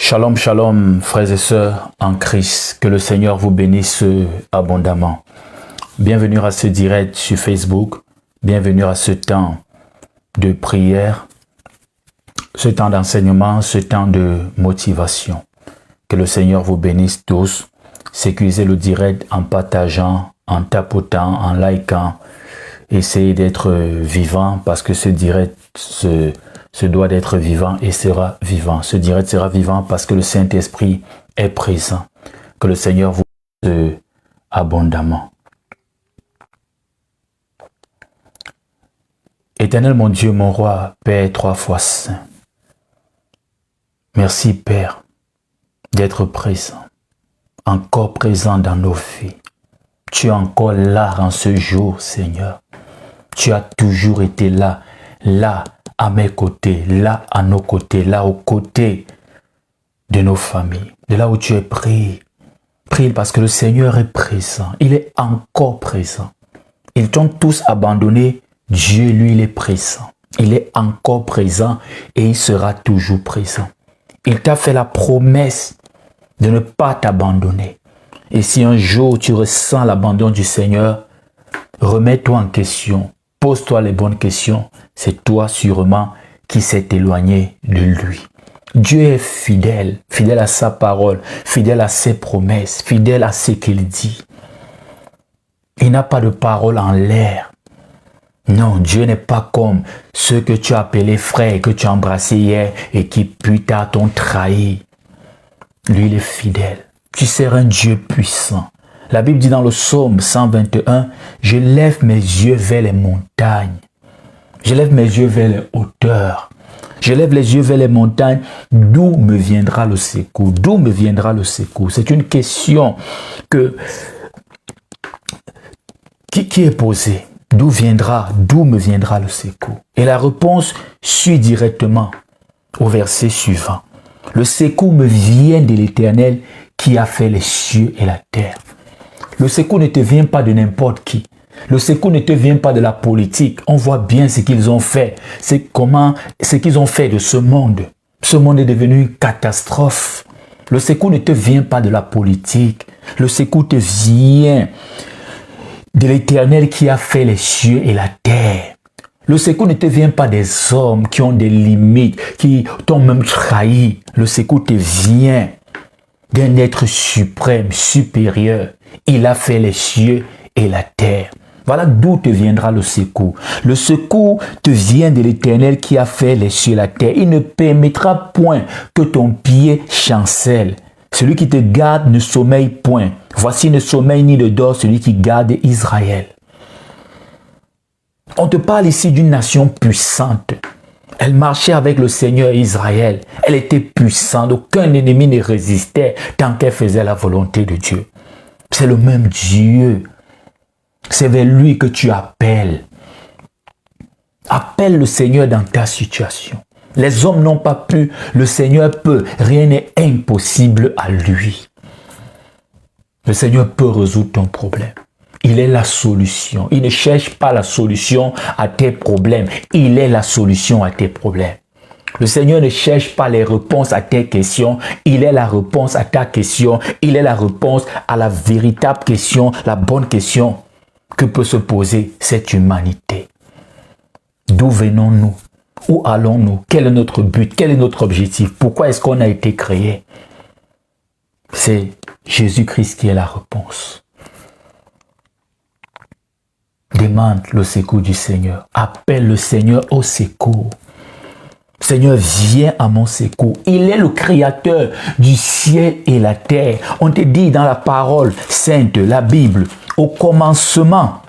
Shalom, shalom, frères et sœurs en Christ. Que le Seigneur vous bénisse abondamment. Bienvenue à ce direct sur Facebook. Bienvenue à ce temps de prière, ce temps d'enseignement, ce temps de motivation. Que le Seigneur vous bénisse tous. Sécurisez le direct en partageant, en tapotant, en likant. Essayez d'être vivant parce que ce direct se doit d'être vivant et sera vivant. Ce direct sera vivant parce que le Saint-Esprit est présent. Que le Seigneur vous bénisse abondamment. Éternel mon Dieu, mon roi, Père trois fois saint. Merci Père d'être présent, encore présent dans nos vies. Tu es encore là en ce jour, Seigneur. Tu as toujours été là, là à mes côtés, là à nos côtés, là aux côtés de nos familles, de là où tu es pris. Prie parce que le Seigneur est présent, il est encore présent. Ils t'ont tous abandonné, Dieu lui il est présent. Il est encore présent et il sera toujours présent. Il t'a fait la promesse de ne pas t'abandonner. Et si un jour tu ressens l'abandon du Seigneur, remets-toi en question, pose-toi les bonnes questions. C'est toi sûrement qui s'est éloigné de lui. Dieu est fidèle, fidèle à sa parole, fidèle à ses promesses, fidèle à ce qu'il dit. Il n'a pas de parole en l'air. Non, Dieu n'est pas comme ceux que tu as appelés frères, que tu as embrassés hier et qui plus tard t'ont trahi. Lui, il est fidèle. Tu seras un Dieu puissant. La Bible dit dans le psaume 121, « Je lève mes yeux vers les montagnes. Je lève mes yeux vers les hauteurs. Je lève les yeux vers les montagnes. D'où me viendra le secours? D'où me viendra le secours? » C'est une question qui est posée. D'où me viendra le secours? Et la réponse suit directement au verset suivant. Le secours me vient de l'Éternel qui a fait les cieux et la terre. Le secours ne te vient pas de n'importe qui. Le secours ne te vient pas de la politique. On voit bien ce qu'ils ont fait. Ce qu'ils ont fait de ce monde. Ce monde est devenu une catastrophe. Le secours ne te vient pas de la politique. Le secours te vient de l'Éternel qui a fait les cieux et la terre. Le secours ne te vient pas des hommes qui ont des limites, qui t'ont même trahi. Le secours te vient d'un être suprême, supérieur. Il a fait les cieux et la terre. Voilà d'où te viendra le secours. Le secours te vient de l'Éternel qui a fait les cieux et la terre. Il ne permettra point que ton pied chancelle. Celui qui te garde ne sommeille point. Voici ne sommeille ni ne dort celui qui garde Israël. On te parle ici d'une nation puissante. Elle marchait avec le Seigneur Israël. Elle était puissante. Aucun ennemi ne résistait tant qu'elle faisait la volonté de Dieu. C'est le même Dieu. C'est vers lui que tu appelles. Appelle le Seigneur dans ta situation. Les hommes n'ont pas pu, le Seigneur peut. Rien n'est impossible à lui. Le Seigneur peut résoudre ton problème. Il est la solution. Il ne cherche pas la solution à tes problèmes. Il est la solution à tes problèmes. Le Seigneur ne cherche pas les réponses à tes questions. Il est la réponse à ta question. Il est la réponse à la véritable question, la bonne question que peut se poser cette humanité. D'où venons-nous? Où allons-nous? Quel est notre but? Quel est notre objectif? Pourquoi est-ce qu'on a été créé? C'est Jésus-Christ qui est la réponse. Demande le secours du Seigneur. Appelle le Seigneur au secours. Seigneur, viens à mon secours. Il est le créateur du ciel et la terre. On te dit dans la parole sainte, la Bible, au commencement,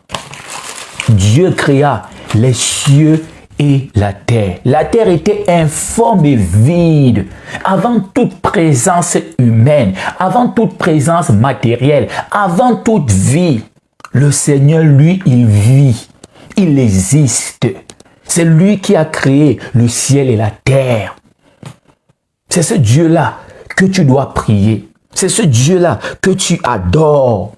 Dieu créa les cieux et la terre. La terre était informe et vide. Avant toute présence humaine, avant toute présence matérielle, avant toute vie, le Seigneur, lui, il vit. Il existe. C'est lui qui a créé le ciel et la terre. C'est ce Dieu-là que tu dois prier. C'est ce Dieu-là que tu adores.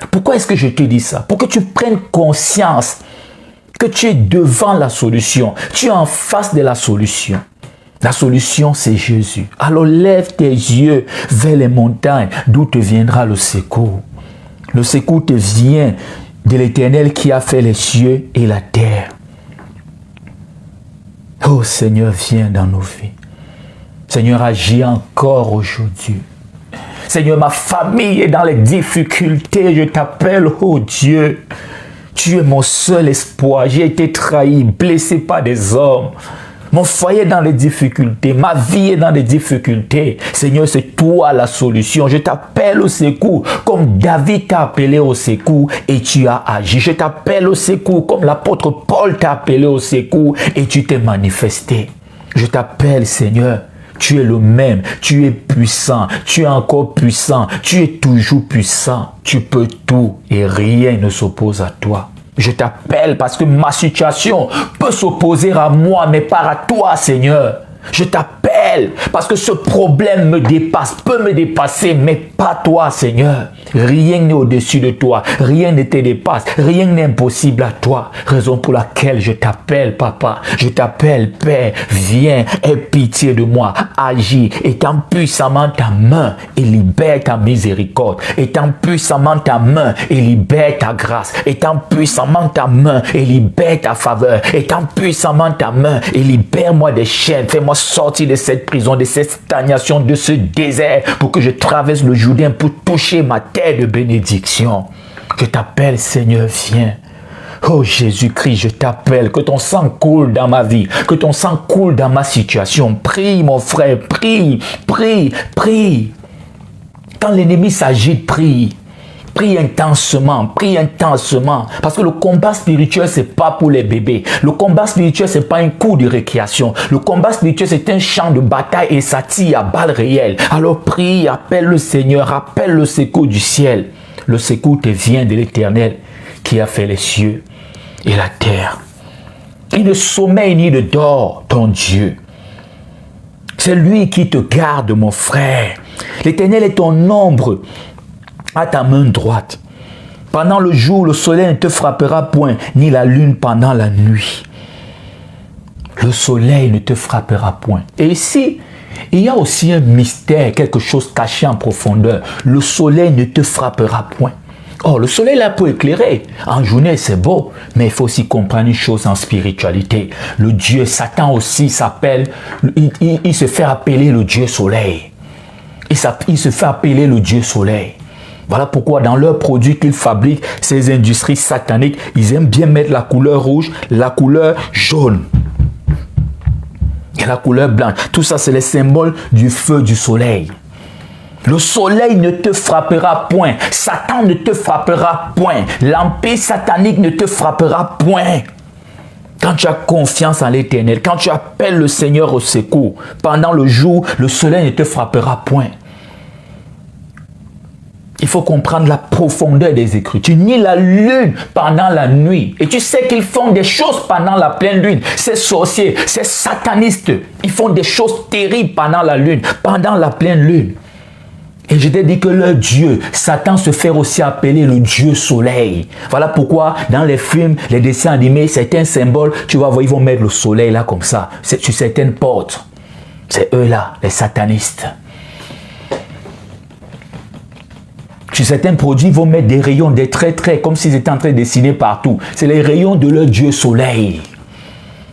Pourquoi est-ce que je te dis ça? Pour que tu prennes conscience que tu es devant la solution. Tu es en face de la solution. La solution, c'est Jésus. Alors lève tes yeux vers les montagnes, d'où te viendra le secours. Le secours te vient de l'Éternel qui a fait les cieux et la terre. Oh Seigneur, viens dans nos vies. Seigneur, agis encore aujourd'hui. Seigneur, ma famille est dans les difficultés. Je t'appelle, oh Dieu. Tu es mon seul espoir. J'ai été trahi, blessé par des hommes. Mon foyer est dans les difficultés. Ma vie est dans les difficultés. Seigneur, c'est toi la solution. Je t'appelle au secours comme David t'a appelé au secours et tu as agi. Je t'appelle au secours comme l'apôtre Paul t'a appelé au secours et tu t'es manifesté. Je t'appelle, Seigneur. Tu es le même, tu es puissant, tu es encore puissant, tu es toujours puissant. Tu peux tout et rien ne s'oppose à toi. Je t'appelle parce que ma situation peut s'opposer à moi, mais pas à toi, Seigneur. Je t'appelle parce que ce problème me dépasse, peut me dépasser, mais pas toi, Seigneur. Rien n'est au-dessus de toi, rien ne te dépasse, rien n'est impossible à toi. Raison pour laquelle je t'appelle, Papa. Je t'appelle, Père. Viens, aie pitié de moi. Agis, étends puissamment ta main et libère ta miséricorde. Étends puissamment ta main et libère ta grâce. Étends puissamment ta main et libère ta faveur. Étends puissamment ta main et libère-moi des chaînes. Fais-moi sortir de cette prison, de cette stagnation, de ce désert, pour que je traverse le Jourdain pour toucher ma terre de bénédiction. Je t'appelle, Seigneur, viens. Oh Jésus-Christ, je t'appelle, que ton sang coule dans ma vie, que ton sang coule dans ma situation. Prie, mon frère, prie, prie, prie. Quand l'ennemi s'agite, prie. Prie intensement, prie intensement. Parce que le combat spirituel, c'est pas pour les bébés. Le combat spirituel, c'est pas un coup de récréation. Le combat spirituel, c'est un champ de bataille et ça tire à balles réelles. Alors prie, appelle le Seigneur, appelle le secours du ciel. Le secours te vient de l'Éternel qui a fait les cieux et la terre. Il ne sommeille ni ne dort, ton Dieu. C'est lui qui te garde, mon frère. L'Éternel est ton ombre à ta main droite. Pendant le jour, le soleil ne te frappera point, ni la lune pendant la nuit. Le soleil ne te frappera point. Et ici, il y a aussi un mystère, quelque chose caché en profondeur. Le soleil ne te frappera point. Oh, le soleil là peut éclairer. En journée, c'est beau. Mais il faut aussi comprendre une chose en spiritualité. Le Dieu, Satan aussi s'appelle, il se fait appeler le Dieu soleil. Il se fait appeler le Dieu soleil. Voilà pourquoi dans leurs produits qu'ils fabriquent, ces industries sataniques, ils aiment bien mettre la couleur rouge, la couleur jaune et la couleur blanche. Tout ça, c'est les symboles du feu du soleil. Le soleil ne te frappera point. Satan ne te frappera point. L'empire satanique ne te frappera point. Quand tu as confiance en l'Éternel, quand tu appelles le Seigneur au secours, pendant le jour, le soleil ne te frappera point. Il faut comprendre la profondeur des Écritures. Ni la lune pendant la nuit. Et tu sais qu'ils font des choses pendant la pleine lune. Ces sorciers, ces satanistes, ils font des choses terribles pendant la lune, pendant la pleine lune. Et je t'ai dit que leur Dieu, Satan, se fait aussi appeler le Dieu soleil. Voilà pourquoi dans les films, les dessins animés, certains symboles, tu vas voir, ils vont mettre le soleil là comme ça, sur certaines portes. C'est eux là, les satanistes. Sur certains produits, ils vont mettre des rayons, des traits, comme s'ils étaient en train de dessiner partout. C'est les rayons de leur Dieu soleil.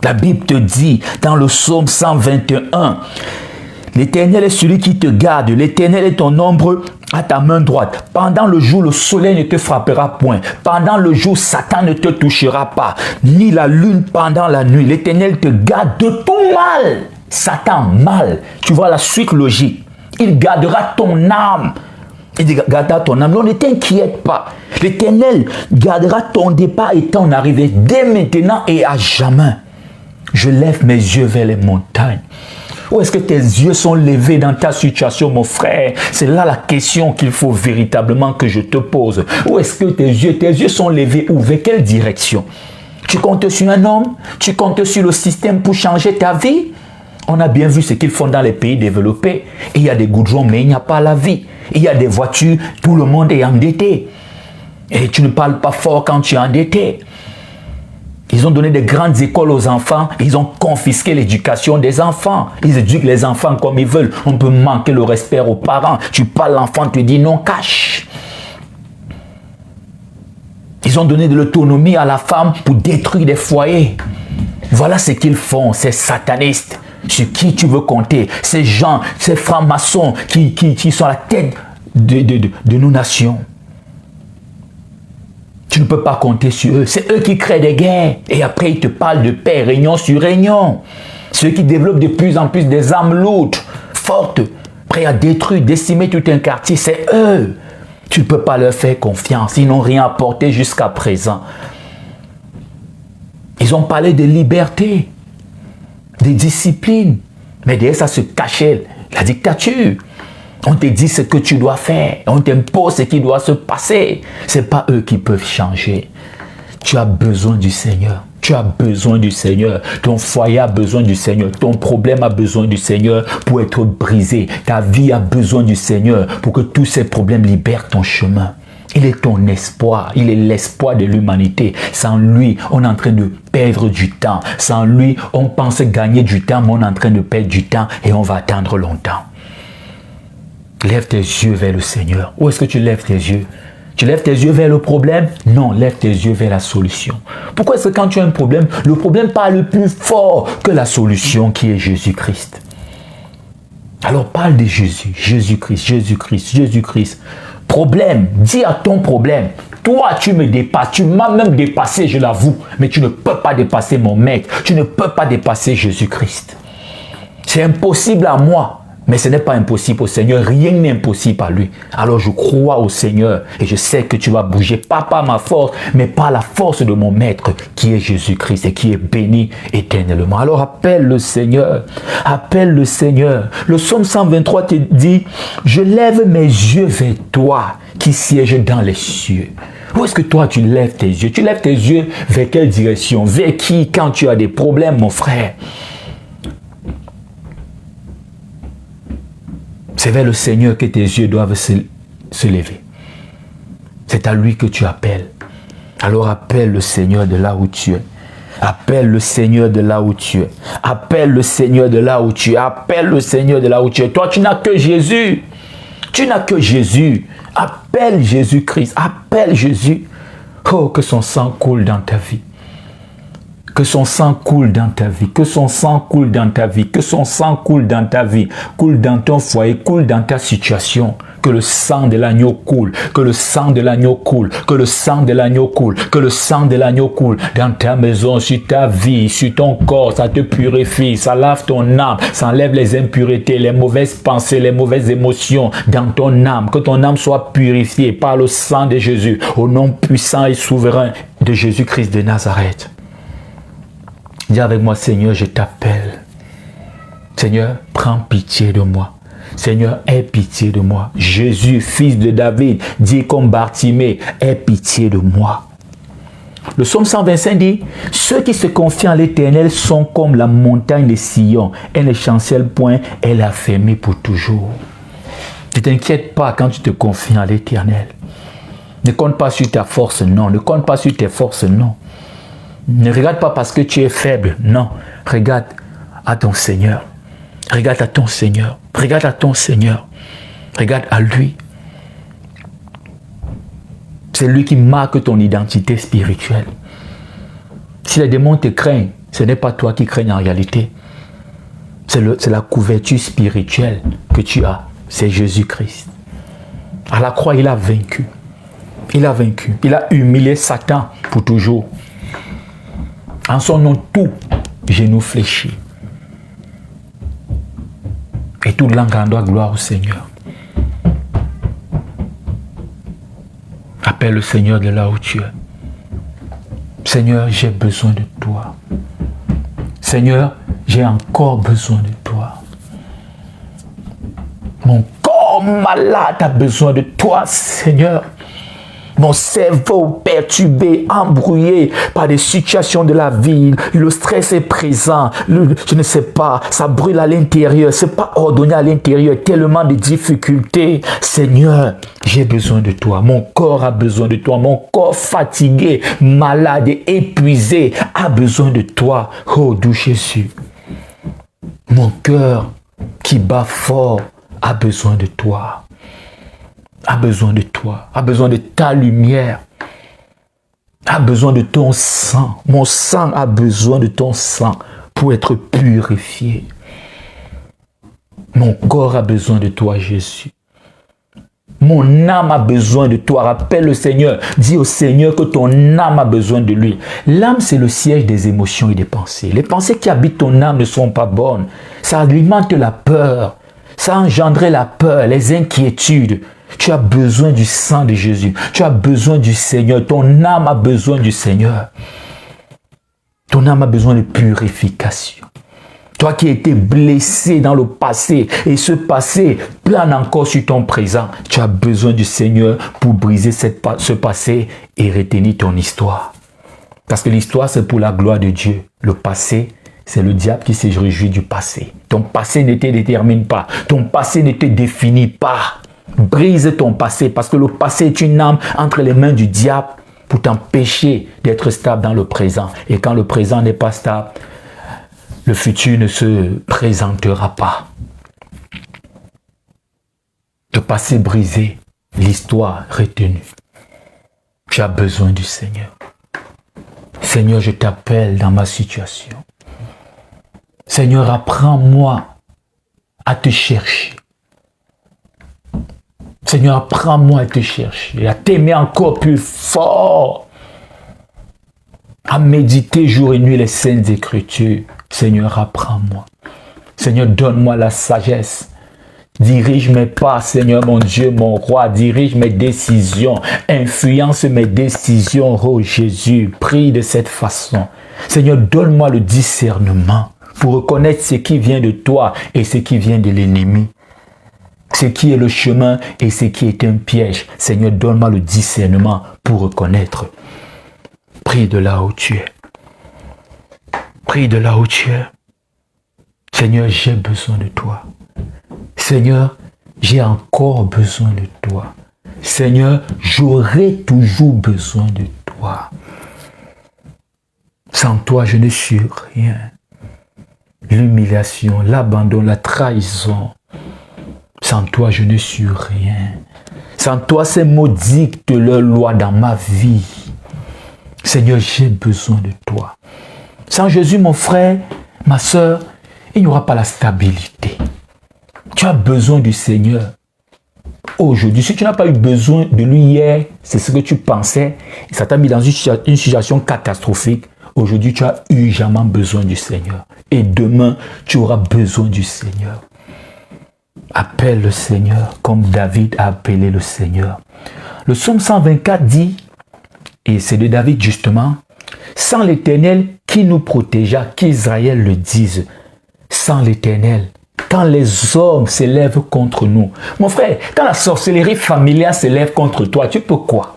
La Bible te dit, dans le psaume 121, l'Éternel est celui qui te garde. L'Éternel est ton ombre à ta main droite. Pendant le jour, le soleil ne te frappera point. Pendant le jour, Satan ne te touchera pas. Ni la lune pendant la nuit. L'Éternel te garde de tout mal. Satan, mal. Tu vois la suite logique. Il gardera ton âme. Il gardera ton âme. Ne t'inquiète pas. L'Éternel gardera ton départ et ton arrivée dès maintenant et à jamais. Je lève mes yeux vers les montagnes. Où est-ce que tes yeux sont levés dans ta situation, mon frère? C'est là la question qu'il faut véritablement que je te pose. Où est-ce que tes yeux sont levés? Où? Vers quelle direction? Tu comptes sur un homme? Tu comptes sur le système pour changer ta vie? On a bien vu ce qu'ils font dans les pays développés. Il y a des goudrons, mais il n'y a pas la vie. Il y a des voitures, tout le monde est endetté. Et tu ne parles pas fort quand tu es endetté. Ils ont donné des grandes écoles aux enfants. Ils ont confisqué l'éducation des enfants. Ils éduquent les enfants comme ils veulent. On peut manquer le respect aux parents. Tu parles, l'enfant te dit non, cache. Ils ont donné de l'autonomie à la femme pour détruire des foyers. Voilà ce qu'ils font, ces satanistes. Sur qui tu veux compter? Ces gens, ces francs-maçons qui sont à la tête de nos nations. Tu ne peux pas compter sur eux. C'est eux qui créent des guerres. Et après, ils te parlent de paix, réunion sur réunion. Ceux qui développent de plus en plus des armes lourdes, fortes, prêts à détruire, décimer tout un quartier, c'est eux. Tu ne peux pas leur faire confiance. Ils n'ont rien apporté jusqu'à présent. Ils ont parlé de liberté, de discipline. Mais derrière ça se cachait la dictature. On te dit ce que tu dois faire. On t'impose ce qui doit se passer. Ce n'est pas eux qui peuvent changer. Tu as besoin du Seigneur. Tu as besoin du Seigneur. Ton foyer a besoin du Seigneur. Ton problème a besoin du Seigneur pour être brisé. Ta vie a besoin du Seigneur pour que tous ces problèmes libèrent ton chemin. Il est ton espoir. Il est l'espoir de l'humanité. Sans lui, on est en train de perdre du temps. Sans lui, on pense gagner du temps, mais on est en train de perdre du temps et on va attendre longtemps. Lève tes yeux vers le Seigneur. Où est-ce que tu lèves tes yeux? Tu lèves tes yeux vers le problème? Non, lève tes yeux vers la solution. Pourquoi est-ce que quand tu as un problème, le problème parle plus fort que la solution qui est Jésus-Christ? Alors parle de Jésus, Jésus-Christ, Jésus-Christ, Jésus-Christ. Problème, dis à ton problème. Toi, tu me dépasses, tu m'as même dépassé, je l'avoue. Mais tu ne peux pas dépasser mon maître. Tu ne peux pas dépasser Jésus-Christ. C'est impossible à moi. Mais ce n'est pas impossible au Seigneur. Rien n'est impossible à lui. Alors je crois au Seigneur et je sais que tu vas bouger. Pas par ma force, mais par la force de mon Maître qui est Jésus-Christ et qui est béni éternellement. Alors appelle le Seigneur. Appelle le Seigneur. Le psaume 123 te dit, je lève mes yeux vers toi qui sièges dans les cieux. Où est-ce que toi tu lèves tes yeux? Tu lèves tes yeux vers quelle direction? Vers qui quand tu as des problèmes, mon frère? C'est vers le Seigneur que tes yeux doivent se lever. C'est à lui que tu appelles. Alors appelle le Seigneur de là où tu es. Appelle le Seigneur de là où tu es. Appelle le Seigneur de là où tu es. Appelle le Seigneur de là où tu es. Toi, tu n'as que Jésus. Tu n'as que Jésus. Appelle Jésus-Christ. Appelle Jésus. Oh, que son sang coule dans ta vie. Que son sang coule dans ta vie, que son sang coule dans ta vie, que son sang coule dans ta vie, coule dans ton foyer, coule dans ta situation. Que le sang de l'agneau coule, que le sang de l'agneau coule, que le sang de l'agneau coule, que le sang de l'agneau coule dans ta maison, sur ta vie, sur ton corps. Ça te purifie, ça lave ton âme, ça enlève les impuretés, les mauvaises pensées, les mauvaises émotions dans ton âme. Que ton âme soit purifiée par le sang de Jésus, au nom puissant et souverain de Jésus-Christ de Nazareth. Dis avec moi, Seigneur, je t'appelle. Seigneur, prends pitié de moi. Seigneur, aie pitié de moi. Jésus, fils de David, dit comme Bartimée, aie pitié de moi. Le psaume 125 dit, ceux qui se confient en l'Éternel sont comme la montagne de Sion. Elle ne chancelle point, elle est affermie pour toujours. Ne t'inquiète pas quand tu te confies en l'Éternel. Ne compte pas sur ta force, non. Ne compte pas sur tes forces, non. Ne regarde pas parce que tu es faible, non. Regarde à ton Seigneur. Regarde à ton Seigneur. Regarde à ton Seigneur. Regarde à lui. C'est lui qui marque ton identité spirituelle. Si les démons te craignent, ce n'est pas toi qui crains en réalité. C'est la couverture spirituelle que tu as. C'est Jésus-Christ. À la croix, il a vaincu. Il a vaincu. Il a humilié Satan pour toujours. En son nom, tout genou fléchi. Et toute langue rendra gloire au Seigneur. Appelle le Seigneur de là où tu es. Seigneur, j'ai besoin de toi. Seigneur, j'ai encore besoin de toi. Mon corps malade a besoin de toi, Seigneur. Mon cerveau perturbé, embrouillé par des situations de la vie. Le stress est présent. Je ne sais pas, ça brûle à l'intérieur. C'est pas ordonné à l'intérieur. Tellement de difficultés. Seigneur, j'ai besoin de toi. Mon corps a besoin de toi. Mon corps fatigué, malade et épuisé a besoin de toi. Oh, doux Jésus. Mon cœur qui bat fort a besoin de toi. A besoin de toi, a besoin de ta lumière, a besoin de ton sang. Mon sang a besoin de ton sang pour être purifié. Mon corps a besoin de toi, Jésus. Mon âme a besoin de toi. Rappelle le Seigneur. Dis au Seigneur que ton âme a besoin de lui. L'âme, c'est le siège des émotions et des pensées. Les pensées qui habitent ton âme ne sont pas bonnes. Ça alimente la peur. Ça a engendré la peur, les inquiétudes. Tu as besoin du sang de Jésus. Tu as besoin du Seigneur. Ton âme a besoin du Seigneur. Ton âme a besoin de purification. Toi qui as été blessé dans le passé et ce passé plane encore sur ton présent, tu as besoin du Seigneur pour briser ce passé et retenir ton histoire. Parce que l'histoire, c'est pour la gloire de Dieu. Le passé, c'est le diable qui se réjouit du passé. Ton passé ne te détermine pas. Ton passé ne te définit pas. Brise ton passé parce que le passé est une âme entre les mains du diable pour t'empêcher d'être stable dans le présent. Et quand le présent n'est pas stable, le futur ne se présentera pas. Le passé brisé, l'histoire retenue. Tu as besoin du Seigneur. Seigneur, je t'appelle dans ma situation. Seigneur, apprends-moi à te chercher. Seigneur, apprends-moi à te chercher, à t'aimer encore plus fort, à méditer jour et nuit les saintes écritures. Seigneur, apprends-moi. Seigneur, donne-moi la sagesse. Dirige mes pas, Seigneur, mon Dieu, mon roi. Dirige mes décisions. Influence mes décisions, oh Jésus. Prie de cette façon. Seigneur, donne-moi le discernement pour reconnaître ce qui vient de toi et ce qui vient de l'ennemi. Ce qui est le chemin et ce qui est un piège. Seigneur, donne-moi le discernement pour reconnaître. Prie de là où tu es. Prie de là où tu es. Seigneur, j'ai besoin de toi. Seigneur, j'ai encore besoin de toi. Seigneur, j'aurai toujours besoin de toi. Sans toi, je ne suis rien. L'humiliation, l'abandon, la trahison. Sans toi, je ne suis rien. Sans toi, ces mots dictent leur loi dans ma vie. Seigneur, j'ai besoin de toi. Sans Jésus, mon frère, ma soeur, il n'y aura pas la stabilité. Tu as besoin du Seigneur aujourd'hui. Si tu n'as pas eu besoin de lui hier, c'est ce que tu pensais, et ça t'a mis dans une situation catastrophique. Aujourd'hui, tu as urgemment besoin du Seigneur. Et demain, tu auras besoin du Seigneur. Appelle le Seigneur comme David a appelé le Seigneur. Le psaume 124 dit, et c'est de David justement, « Sans l'Éternel qui nous protégea, qu'Israël le dise. Sans l'Éternel, quand les hommes s'élèvent contre nous. » Mon frère, quand la sorcellerie familiale s'élève contre toi, tu peux quoi?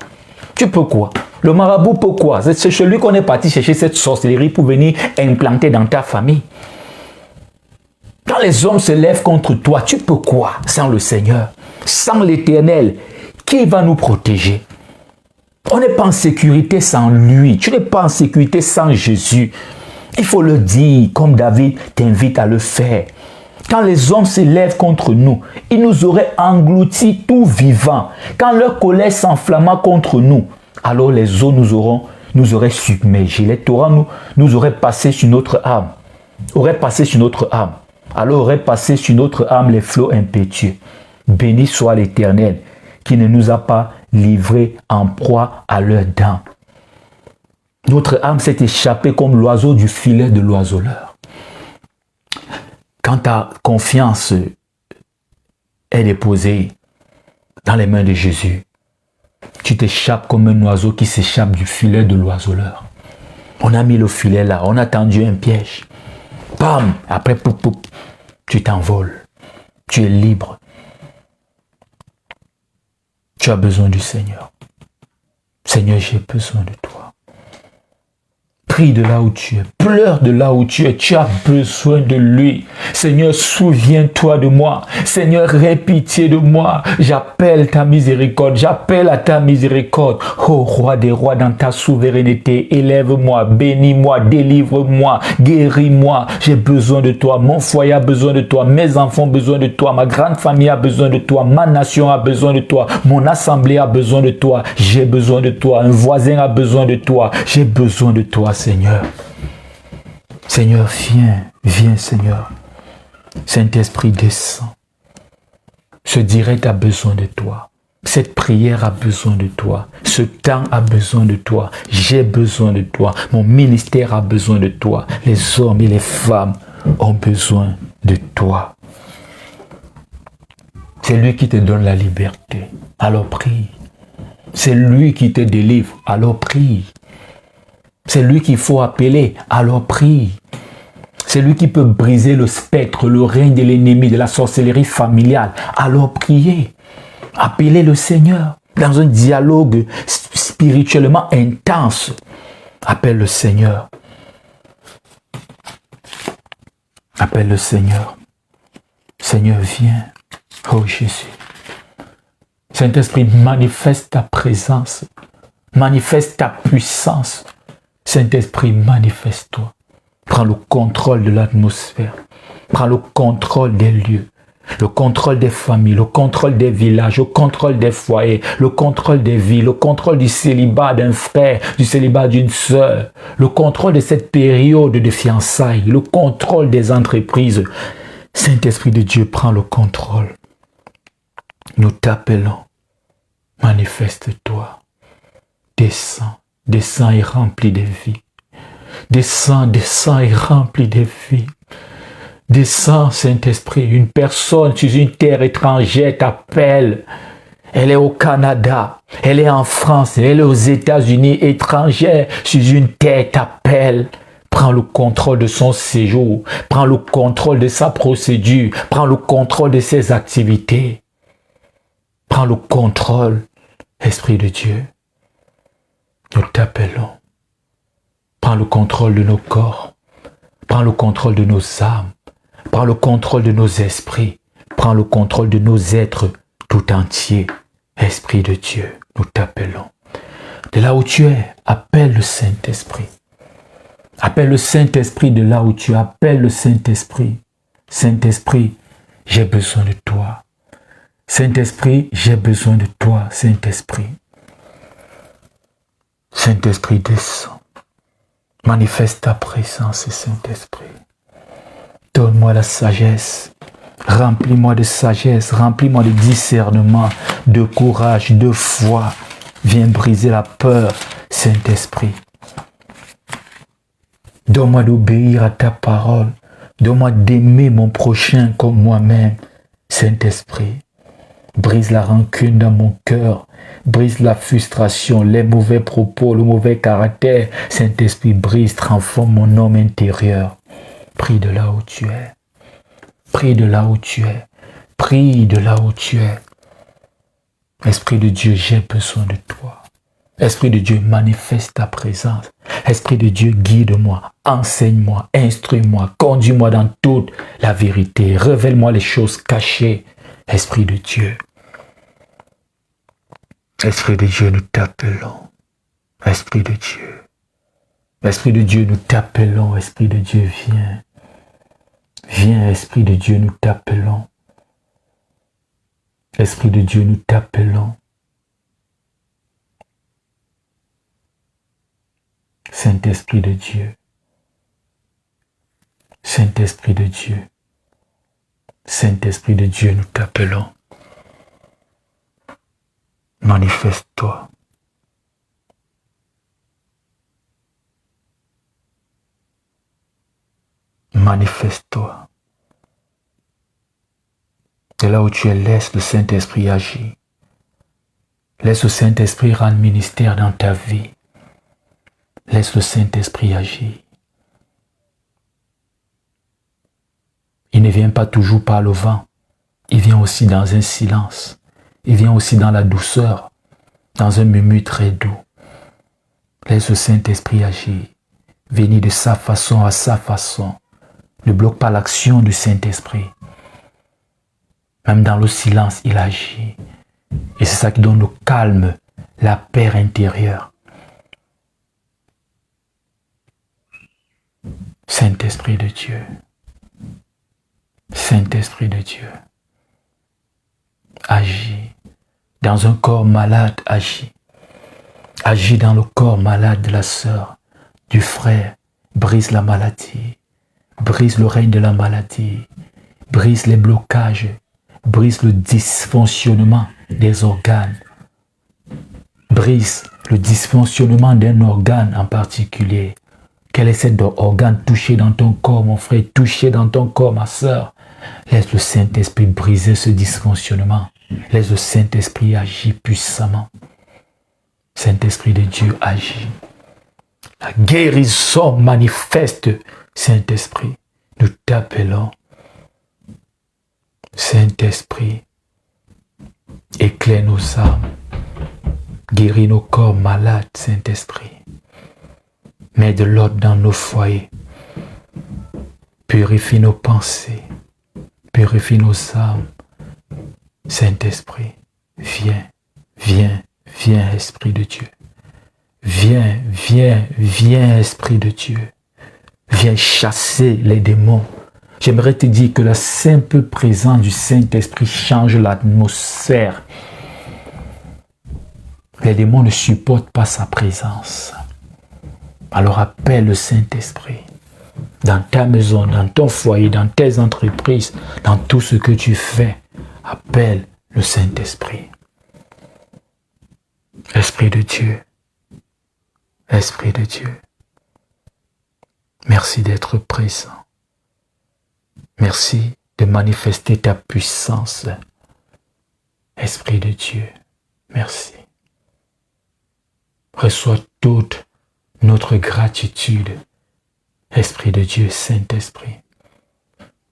Tu peux quoi? Le marabout peut quoi? C'est chez lui qu'on est parti chercher cette sorcellerie pour venir implanter dans ta famille. Quand les hommes se lèvent contre toi, tu peux quoi sans le Seigneur? Sans l'Éternel, qui va nous protéger? On n'est pas en sécurité sans lui. Tu n'es pas en sécurité sans Jésus. Il faut le dire, comme David t'invite à le faire. Quand les hommes se lèvent contre nous, ils nous auraient engloutis tout vivant. Quand leur colère s'enflamma contre nous, alors les eaux nous auraient submergés. Les torrents nous auraient passé sur notre âme. Alors aurait passé sur notre âme les flots impétueux. Béni soit l'Éternel qui ne nous a pas livrés en proie à leurs dents. Notre âme s'est échappée comme l'oiseau du filet de l'oiseleur. Quand ta confiance est déposée dans les mains de Jésus, tu t'échappes comme un oiseau qui s'échappe du filet de l'oiseleur. On a mis le filet là, on a tendu un piège. Bam! Après, poup, poup, tu t'envoles. Tu es libre. Tu as besoin du Seigneur. Seigneur, j'ai besoin de toi. Prie de là où tu es, pleure de là où tu es, tu as besoin de lui. Seigneur, souviens-toi de moi. Seigneur, aie pitié de moi. J'appelle ta miséricorde, j'appelle à ta miséricorde. Ô roi des rois, dans ta souveraineté, élève-moi, bénis-moi, délivre-moi, guéris-moi. J'ai besoin de toi, mon foyer a besoin de toi, mes enfants ont besoin de toi, ma grande famille a besoin de toi, ma nation a besoin de toi, mon assemblée a besoin de toi, j'ai besoin de toi, un voisin a besoin de toi, j'ai besoin de toi, Seigneur. Seigneur, viens, viens, Seigneur. Saint-Esprit, descend. Ce direct a besoin de toi. Cette prière a besoin de toi. Ce temps a besoin de toi. J'ai besoin de toi. Mon ministère a besoin de toi. Les hommes et les femmes ont besoin de toi. C'est lui qui te donne la liberté. Alors prie. C'est lui qui te délivre. Alors prie. C'est lui qu'il faut appeler, alors prie. C'est lui qui peut briser le spectre, le règne de l'ennemi, de la sorcellerie familiale. Alors priez. Appelez le Seigneur dans un dialogue spirituellement intense. Appelle le Seigneur. Appelle le Seigneur. Seigneur, viens. Oh Jésus. Saint-Esprit, manifeste ta présence. Manifeste ta puissance. Saint-Esprit, manifeste-toi. Prends le contrôle de l'atmosphère. Prends le contrôle des lieux. Le contrôle des familles, le contrôle des villages, le contrôle des foyers, le contrôle des vies, le contrôle du célibat d'un frère, du célibat d'une sœur, le contrôle de cette période de fiançailles, le contrôle des entreprises. Saint-Esprit de Dieu, prends le contrôle. Nous t'appelons. Manifeste-toi. Descends. Descends et remplis des vies. Descends, descends et remplis des vies. Descends, Saint-Esprit. Une personne sur une terre étrangère t'appelle. Elle est au Canada, elle est en France, elle est aux États-Unis, étrangère sur une terre t'appelle. Prends le contrôle de son séjour. Prends le contrôle de sa procédure. Prends le contrôle de ses activités. Prends le contrôle, Esprit de Dieu. Nous t'appelons. Prends le contrôle de nos corps. Prends le contrôle de nos âmes. Prends le contrôle de nos esprits. Prends le contrôle de nos êtres tout entiers. Esprit de Dieu, nous t'appelons. De là où tu es, appelle le Saint-Esprit. Appelle le Saint-Esprit de là où tu es. Appelle le Saint-Esprit. Saint-Esprit, j'ai besoin de toi. Saint-Esprit, j'ai besoin de toi, Saint-Esprit. Saint-Esprit, descends. Manifeste ta présence, Saint-Esprit. Donne-moi la sagesse. Remplis-moi de sagesse. Remplis-moi de discernement, de courage, de foi. Viens briser la peur, Saint-Esprit. Donne-moi d'obéir à ta parole. Donne-moi d'aimer mon prochain comme moi-même, Saint-Esprit. Brise la rancune dans mon cœur. Brise la frustration, les mauvais propos, le mauvais caractère. Saint-Esprit, brise, transforme mon homme intérieur. Prie de là où tu es. Prie de là où tu es. Prie de là où tu es. Esprit de Dieu, j'ai besoin de toi. Esprit de Dieu, manifeste ta présence. Esprit de Dieu, guide-moi, enseigne-moi, instruis-moi, conduis-moi dans toute la vérité. Révèle-moi les choses cachées. Esprit de Dieu. Esprit de Dieu, nous t'appelons. Esprit de Dieu. Esprit de Dieu, nous t'appelons. Esprit de Dieu, viens. Viens, Esprit de Dieu, nous t'appelons. Esprit de Dieu, nous t'appelons. Saint-Esprit de Dieu. Saint-Esprit de Dieu. Saint-Esprit de Dieu, nous t'appelons. Manifeste-toi. Manifeste-toi. Et là où tu es, laisse le Saint-Esprit agir. Laisse le Saint-Esprit rendre ministère dans ta vie. Laisse le Saint-Esprit agir. Il ne vient pas toujours par le vent. Il vient aussi dans un silence. Il vient aussi dans la douceur, dans un murmure très doux. Laisse le Saint-Esprit agir. Venir de sa façon à sa façon. Ne bloque pas l'action du Saint-Esprit. Même dans le silence, il agit. Et c'est ça qui donne le calme, la paix intérieure. Saint-Esprit de Dieu. Saint-Esprit de Dieu. Agis. Dans un corps malade, agis. Agis dans le corps malade de la sœur, du frère. Brise la maladie. Brise le règne de la maladie. Brise les blocages. Brise le dysfonctionnement des organes. Brise le dysfonctionnement d'un organe en particulier. Quel est cet organe touché dans ton corps, mon frère, touché dans ton corps, ma sœur? Laisse le Saint-Esprit briser ce dysfonctionnement. Laisse le Saint-Esprit agir puissamment. Saint-Esprit de Dieu agit. La guérison manifeste, Saint-Esprit. Nous t'appelons. Saint-Esprit, éclaire nos âmes. Guéris nos corps malades, Saint-Esprit. Mets de l'ordre dans nos foyers. Purifie nos pensées. Purifie nos âmes. Saint-Esprit, viens, viens, viens, Esprit de Dieu. Viens, viens, viens, Esprit de Dieu. Viens chasser les démons. J'aimerais te dire que la simple présence du Saint-Esprit change l'atmosphère. Les démons ne supportent pas sa présence. Alors appelle le Saint-Esprit. Dans ta maison, dans ton foyer, dans tes entreprises, dans tout ce que tu fais, appelle le Saint-Esprit. Esprit de Dieu. Esprit de Dieu. Merci d'être présent. Merci de manifester ta puissance. Esprit de Dieu, merci. Reçois toute notre gratitude. Esprit de Dieu, Saint-Esprit.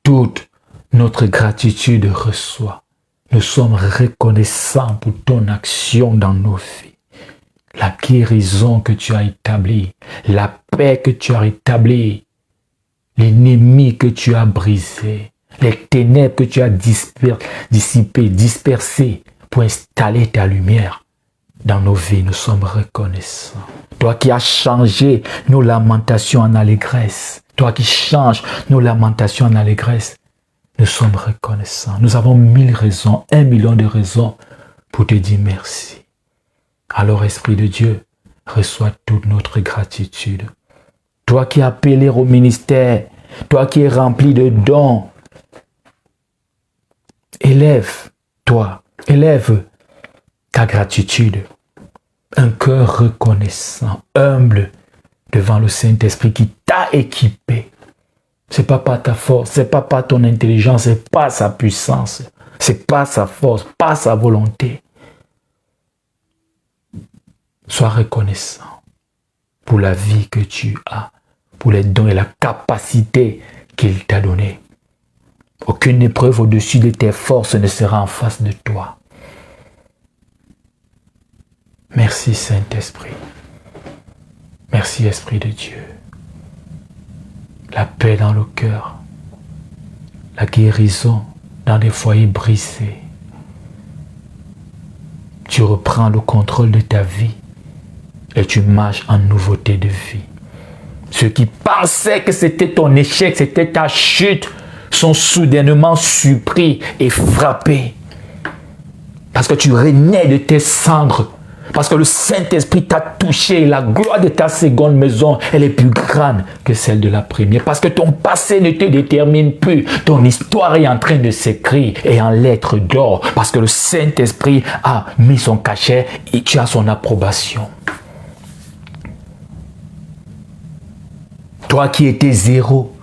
Toute notre gratitude reçoit. Nous sommes reconnaissants pour ton action dans nos vies. La guérison que tu as établie, la paix que tu as établie, l'ennemi que tu as brisé, les ténèbres que tu as dispersées pour installer ta lumière dans nos vies. Nous sommes reconnaissants. Toi qui as changé nos lamentations en allégresse, toi qui changes nos lamentations en allégresse, nous sommes reconnaissants. Nous avons 1000 raisons, 1 million de raisons pour te dire merci. Alors, Esprit de Dieu, reçois toute notre gratitude. Toi qui es appelé au ministère, toi qui es rempli de dons, élève ta gratitude. Un cœur reconnaissant, humble devant le Saint-Esprit qui t'a équipé. Ce n'est pas par ta force, ce n'est pas par ton intelligence, ce n'est pas sa puissance, ce n'est pas sa force, pas sa volonté. Sois reconnaissant pour la vie que tu as, pour les dons et la capacité qu'il t'a donnée. Aucune épreuve au-dessus de tes forces ne sera en face de toi. Merci Saint-Esprit. Merci Esprit de Dieu. La paix dans le cœur. La guérison dans des foyers brisés. Tu reprends le contrôle de ta vie et tu marches en nouveauté de vie. Ceux qui pensaient que c'était ton échec, c'était ta chute, sont soudainement surpris et frappés. Parce que tu renais de tes cendres. Parce que le Saint-Esprit t'a touché. La gloire de ta seconde maison, elle est plus grande que celle de la première. Parce que ton passé ne te détermine plus. Ton histoire est en train de s'écrire et en lettres d'or. Parce que le Saint-Esprit a mis son cachet et tu as son approbation. Toi qui étais zéro,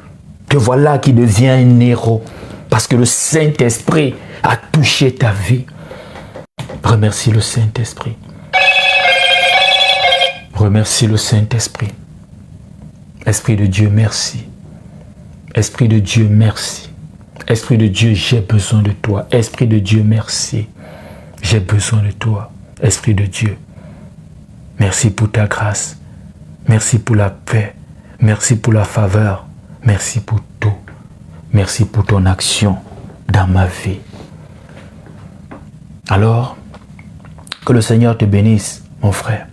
te voilà qui deviens un héros. Parce que le Saint-Esprit a touché ta vie. Remercie le Saint-Esprit. Remercie le Saint-Esprit. Esprit de Dieu, merci. Esprit de Dieu, merci. Esprit de Dieu, j'ai besoin de toi. Esprit de Dieu, merci. J'ai besoin de toi. Esprit de Dieu, merci pour ta grâce. Merci pour la paix. Merci pour la faveur. Merci pour tout. Merci pour ton action dans ma vie. Alors, que le Seigneur te bénisse, mon frère.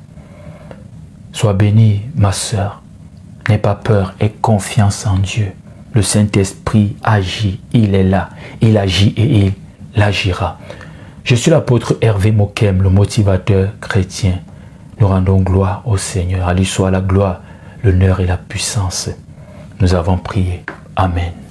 Sois béni, ma sœur. N'aie pas peur, aie confiance en Dieu. Le Saint-Esprit agit, il est là. Il agit et il agira. Je suis l'apôtre Hervé Mokem, le motivateur chrétien. Nous rendons gloire au Seigneur. À lui soit la gloire, l'honneur et la puissance. Nous avons prié. Amen.